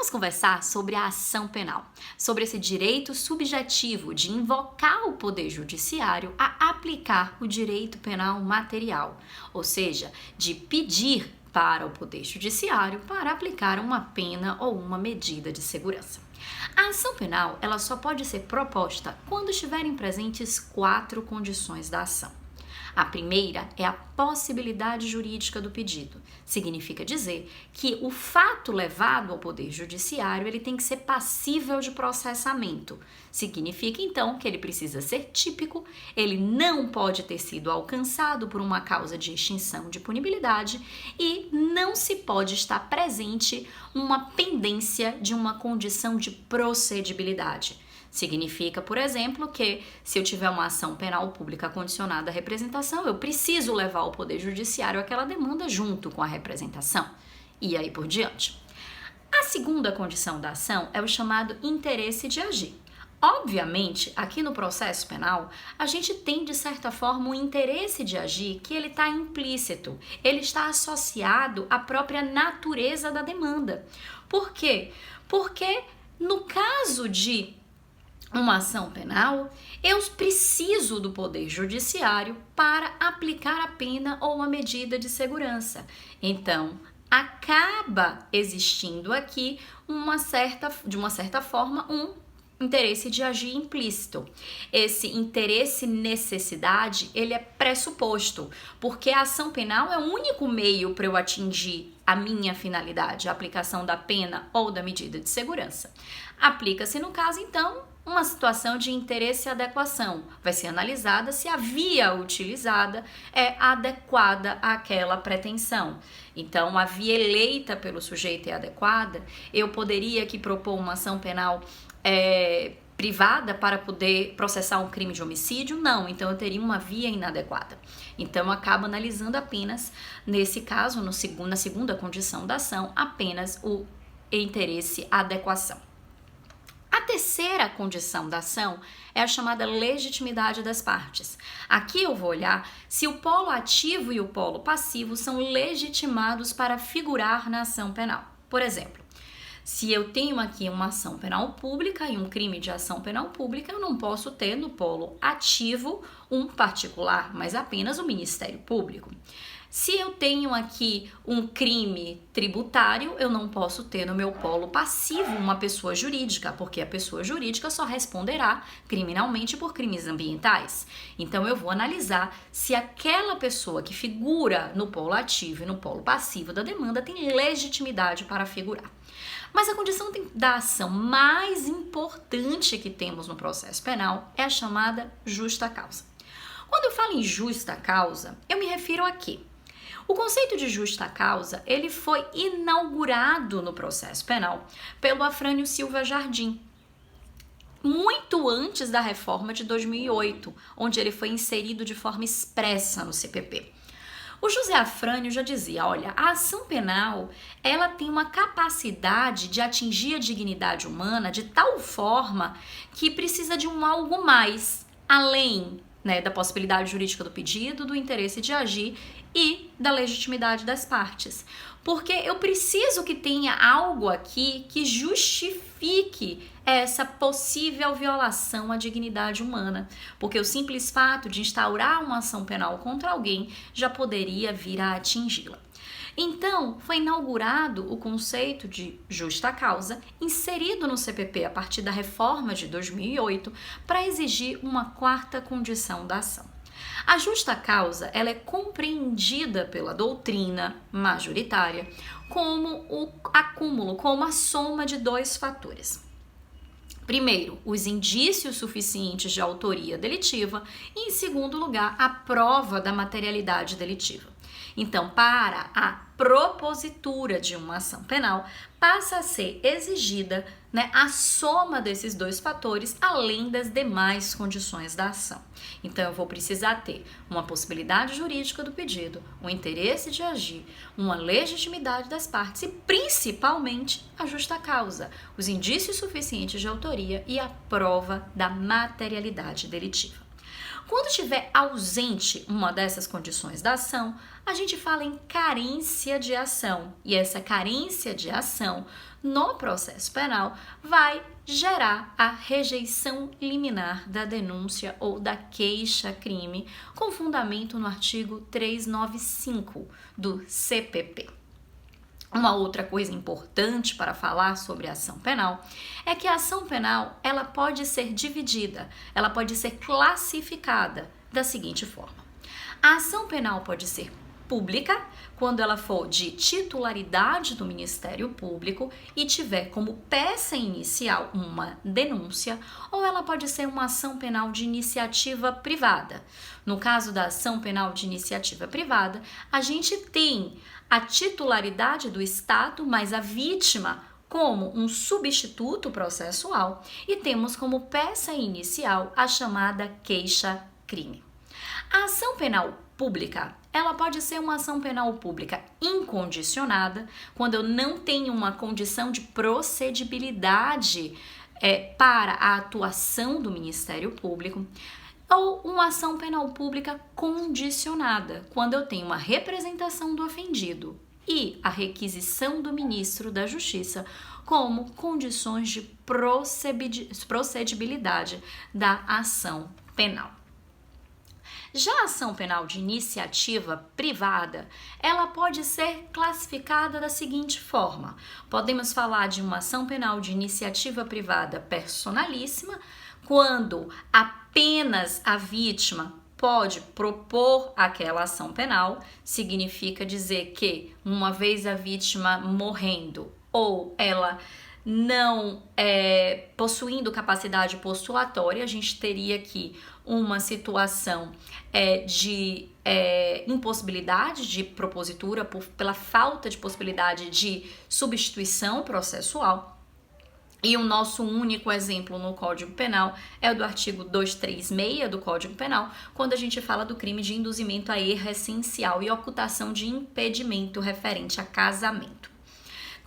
Vamos conversar sobre a ação penal, sobre esse direito subjetivo de invocar o Poder Judiciário a aplicar o direito penal material, ou seja, de pedir para o Poder Judiciário para aplicar uma pena ou uma medida de segurança. A ação penal ela só pode ser proposta quando estiverem presentes 4 condições da ação. A primeira é a possibilidade jurídica do pedido. Significa dizer que o fato levado ao Poder Judiciário ele tem que ser passível de processamento. Significa, então, que ele precisa ser típico, ele não pode ter sido alcançado por uma causa de extinção de punibilidade e não se pode estar presente uma pendência de uma condição de procedibilidade. Significa, por exemplo, que se eu tiver uma ação penal pública condicionada à representação, eu preciso levar ao Poder Judiciário aquela demanda junto com a representação. E aí por diante. A segunda condição da ação é o chamado interesse de agir. Obviamente, aqui no processo penal, a gente tem, de certa forma, um interesse de agir que ele está implícito, ele está associado à própria natureza da demanda. Por quê? Porque no caso de uma ação penal, eu preciso do Poder Judiciário para aplicar a pena ou uma medida de segurança. Então, acaba existindo aqui de uma certa forma, um interesse de agir implícito. Esse interesse necessidade, ele é pressuposto, porque a ação penal é o único meio para eu atingir a minha finalidade, a aplicação da pena ou da medida de segurança. Aplica-se, no caso, então, uma situação de interesse e adequação. Vai ser analisada se a via utilizada é adequada àquela pretensão. Então, a via eleita pelo sujeito é adequada. Eu poderia aqui propor uma ação penal privada para poder processar um crime de homicídio? Não, então eu teria uma via inadequada. Então, eu acabo analisando apenas, nesse caso, na segunda condição da ação, apenas o interesse adequação. A terceira condição da ação é a chamada legitimidade das partes. Aqui eu vou olhar se o polo ativo e o polo passivo são legitimados para figurar na ação penal. Por exemplo, se eu tenho aqui uma ação penal pública e um crime de ação penal pública, eu não posso ter no polo ativo um particular, mas apenas o Ministério Público. Se eu tenho aqui um crime tributário, eu não posso ter no meu polo passivo uma pessoa jurídica, porque a pessoa jurídica só responderá criminalmente por crimes ambientais. Então, eu vou analisar se aquela pessoa que figura no polo ativo e no polo passivo da demanda tem legitimidade para figurar. Mas a condição da ação mais importante que temos no processo penal é a chamada justa causa. Quando eu falo em justa causa, eu me refiro a quê? O conceito de justa causa, ele foi inaugurado no processo penal pelo Afrânio Silva Jardim, muito antes da reforma de 2008, onde ele foi inserido de forma expressa no CPP. O José Afrânio já dizia, olha, a ação penal, ela tem uma capacidade de atingir a dignidade humana de tal forma que precisa de um algo mais, além da possibilidade jurídica do pedido, do interesse de agir e da legitimidade das partes. Porque eu preciso que tenha algo aqui que justifique essa possível violação à dignidade humana. Porque o simples fato de instaurar uma ação penal contra alguém já poderia vir a atingi-la. Então, foi inaugurado o conceito de justa causa, inserido no CPP a partir da reforma de 2008, para exigir uma quarta condição da ação. A justa causa ela é compreendida pela doutrina majoritária como o acúmulo, como a soma de 2 fatores. Primeiro, os indícios suficientes de autoria delitiva e, em segundo lugar, a prova da materialidade delitiva. Então, para a propositura de uma ação penal, passa a ser exigida a soma desses 2 fatores, além das demais condições da ação. Então, eu vou precisar ter uma possibilidade jurídica do pedido, um interesse de agir, uma legitimidade das partes e, principalmente, a justa causa, os indícios suficientes de autoria e a prova da materialidade delitiva. Quando estiver ausente uma dessas condições da ação, a gente fala em carência de ação. E essa carência de ação no processo penal vai gerar a rejeição liminar da denúncia ou da queixa-crime, com fundamento no artigo 395 do CPP. Uma outra coisa importante para falar sobre a ação penal é que a ação penal ela pode ser dividida, ela pode ser classificada da seguinte forma. A ação penal pode ser pública, quando ela for de titularidade do Ministério Público e tiver como peça inicial uma denúncia, ou ela pode ser uma ação penal de iniciativa privada. No caso da ação penal de iniciativa privada, a gente tem a titularidade do Estado, mas a vítima como um substituto processual, e temos como peça inicial a chamada queixa-crime. A ação penal pública, ela pode ser uma ação penal pública incondicionada, quando eu não tenho uma condição de procedibilidade para a atuação do Ministério Público, ou uma ação penal pública condicionada, quando eu tenho uma representação do ofendido e a requisição do ministro da Justiça como condições de procedibilidade da ação penal. Já a ação penal de iniciativa privada, ela pode ser classificada da seguinte forma. Podemos falar de uma ação penal de iniciativa privada personalíssima, quando apenas a vítima pode propor aquela ação penal, significa dizer que uma vez a vítima morrendo ou ela não possuindo capacidade postulatória, a gente teria aqui uma situação de impossibilidade de propositura pela falta de possibilidade de substituição processual. E o nosso único exemplo no Código Penal é o do artigo 236 do Código Penal, quando a gente fala do crime de induzimento a erro essencial e ocultação de impedimento referente a casamento.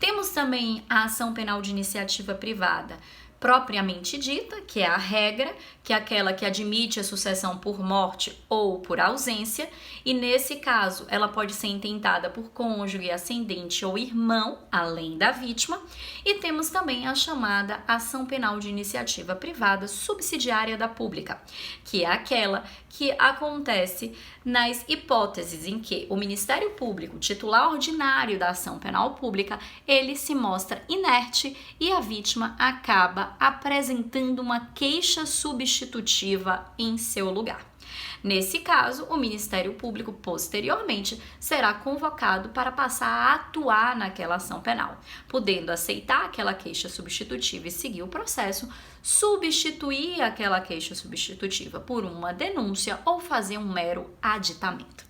Temos também a ação penal de iniciativa privada propriamente dita, que é a regra, que é aquela que admite a sucessão por morte ou por ausência, e nesse caso ela pode ser intentada por cônjuge, ascendente ou irmão, além da vítima, e temos também a chamada ação penal de iniciativa privada subsidiária da pública, que é aquela que acontece nas hipóteses em que o Ministério Público, titular ordinário da ação penal pública, ele se mostra inerte e a vítima acaba apresentando uma queixa substitutiva em seu lugar. Nesse caso, o Ministério Público, posteriormente, será convocado para passar a atuar naquela ação penal, podendo aceitar aquela queixa substitutiva e seguir o processo, substituir aquela queixa substitutiva por uma denúncia ou fazer um mero aditamento.